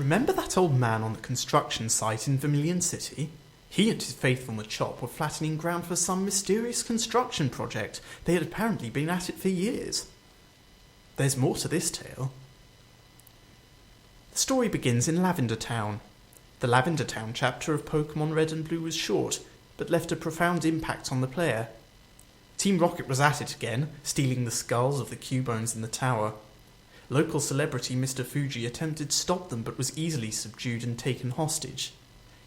Remember that old man on the construction site in Vermilion City? He and his faithful Machop were flattening ground for some mysterious construction project. They had apparently been at it for years. There's more to this tale. The story begins in Lavender Town. The Lavender Town chapter of Pokemon Red and Blue was short, but left a profound impact on the player. Team Rocket was at it again, stealing the skulls of the Cubones in the tower. Local celebrity Mr. Fuji attempted to stop them but was easily subdued and taken hostage.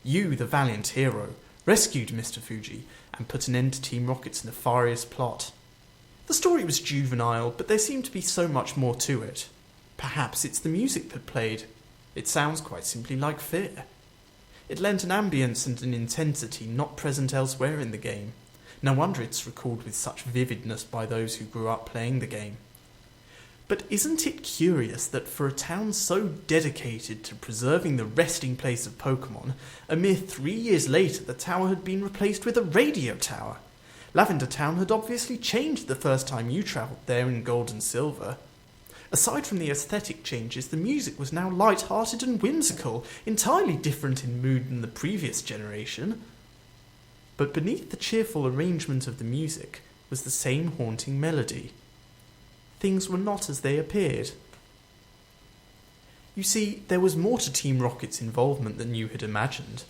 Hugh, the valiant hero, rescued Mr. Fuji and put an end to Team Rocket's nefarious plot. The story was juvenile, but there seemed to be so much more to it. Perhaps it's the music that played. It sounds quite simply like fear. It lent an ambience and an intensity not present elsewhere in the game. No wonder it's recalled with such vividness by those who grew up playing the game. But isn't it curious that for a town so dedicated to preserving the resting place of Pokemon, a mere 3 years later the tower had been replaced with a radio tower? Lavender Town had obviously changed the first time you travelled there in Gold and Silver. Aside from the aesthetic changes, the music was now light-hearted and whimsical, entirely different in mood than the previous generation. But beneath the cheerful arrangement of the music was the same haunting melody. Things were not as they appeared. You see, there was more to Team Rocket's involvement than you had imagined.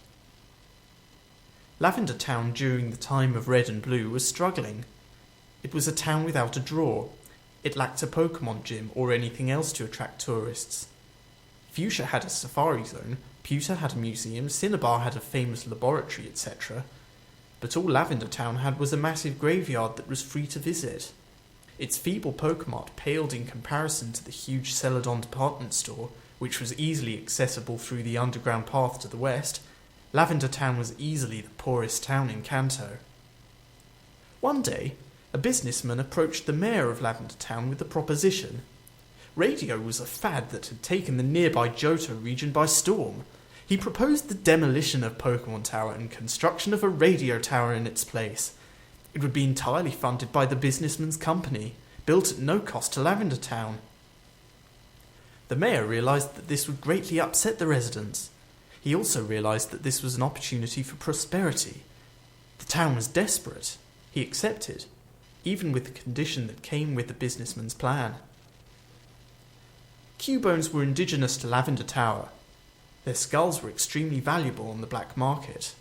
Lavender Town during the time of Red and Blue was struggling. It was a town without a draw. It lacked a Pokemon gym or anything else to attract tourists. Fuchsia had a safari zone, Pewter had a museum, Cinnabar had a famous laboratory, etc. But all Lavender Town had was a massive graveyard that was free to visit. Its feeble Pokemon paled in comparison to the huge Celadon department store, which was easily accessible through the underground path to the west. Lavender Town was easily the poorest town in Kanto. One day, a businessman approached the mayor of Lavender Town with a proposition. Radio was a fad that had taken the nearby Johto region by storm. He proposed the demolition of Pokemon Tower and construction of a radio tower in its place. It would be entirely funded by the businessman's company, built at no cost to Lavender Town. The mayor realised that this would greatly upset the residents. He also realised that this was an opportunity for prosperity. The town was desperate. He accepted, even with the condition that came with the businessman's plan. Cubones were indigenous to Lavender Tower. Their skulls were extremely valuable on the black market.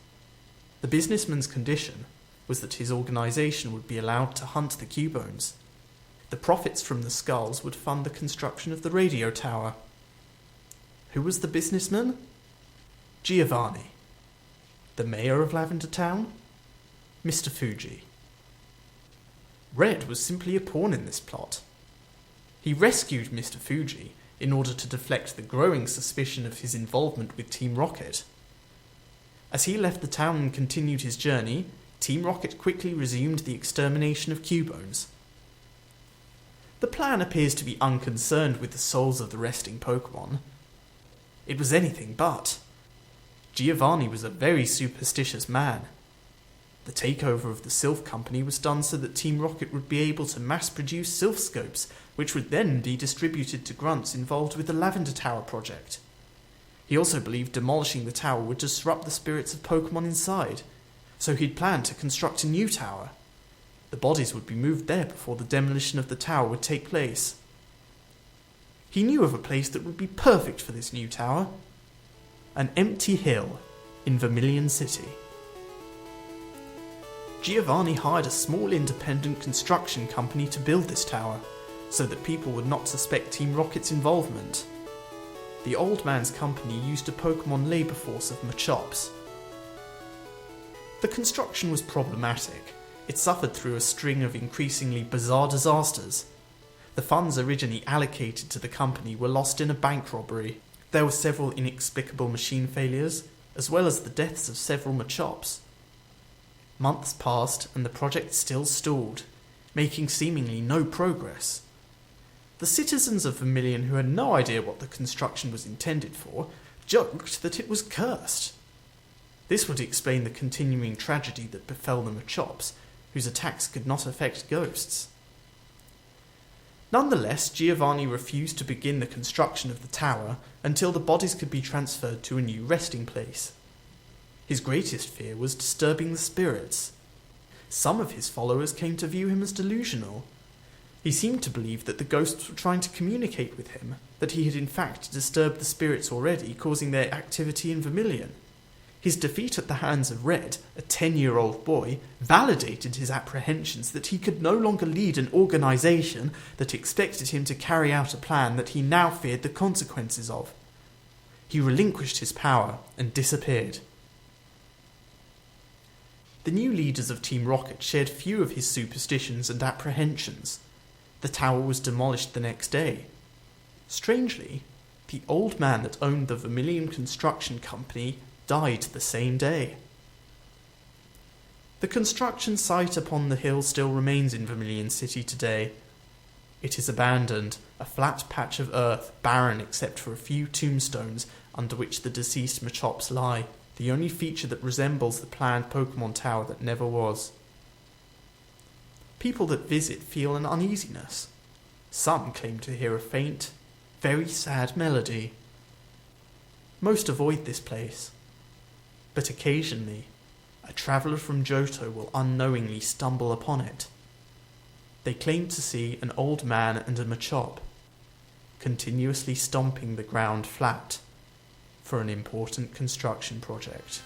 The businessman's condition was that his organisation would be allowed to hunt the Cubones. The profits from the skulls would fund the construction of the radio tower. Who was the businessman? Giovanni. The mayor of Lavender Town? Mr. Fuji. Red was simply a pawn in this plot. He rescued Mr. Fuji in order to deflect the growing suspicion of his involvement with Team Rocket. As he left the town and continued his journey, Team Rocket quickly resumed the extermination of Cubones. The plan appears to be unconcerned with the souls of the resting Pokemon. It was anything but. Giovanni was a very superstitious man. The takeover of the Sylph Company was done so that Team Rocket would be able to mass-produce Sylph Scopes, which would then be distributed to grunts involved with the Lavender Tower project. He also believed demolishing the tower would disrupt the spirits of Pokemon inside, so he'd planned to construct a new tower. The bodies would be moved there before the demolition of the tower would take place. He knew of a place that would be perfect for this new tower. An empty hill in Vermilion City. Giovanni hired a small independent construction company to build this tower, so that people would not suspect Team Rocket's involvement. The old man's company used a Pokemon labour force of Machops. The construction was problematic. It suffered through a string of increasingly bizarre disasters. The funds originally allocated to the company were lost in a bank robbery. There were several inexplicable machine failures, as well as the deaths of several Machops. Months passed and the project still stalled, making seemingly no progress. The citizens of Vermilion, who had no idea what the construction was intended for, joked that it was cursed. This would explain the continuing tragedy that befell the Machops, whose attacks could not affect ghosts. Nonetheless, Giovanni refused to begin the construction of the tower until the bodies could be transferred to a new resting place. His greatest fear was disturbing the spirits. Some of his followers came to view him as delusional. He seemed to believe that the ghosts were trying to communicate with him, that he had in fact disturbed the spirits already, causing their activity in Vermilion. His defeat at the hands of Red, a 10-year-old boy, validated his apprehensions that he could no longer lead an organisation that expected him to carry out a plan that he now feared the consequences of. He relinquished his power and disappeared. The new leaders of Team Rocket shared few of his superstitions and apprehensions. The tower was demolished the next day. Strangely, the old man that owned the Vermilion Construction Company died the same day. The construction site upon the hill still remains in Vermilion City today. It is abandoned, a flat patch of earth, barren except for a few tombstones under which the deceased Machops lie, the only feature that resembles the planned Pokemon Tower that never was. People that visit feel an uneasiness. Some claim to hear a faint, very sad melody. Most avoid this place, but occasionally a traveller from Johto will unknowingly stumble upon it. They claim to see an old man and a Machop continuously stomping the ground flat for an important construction project.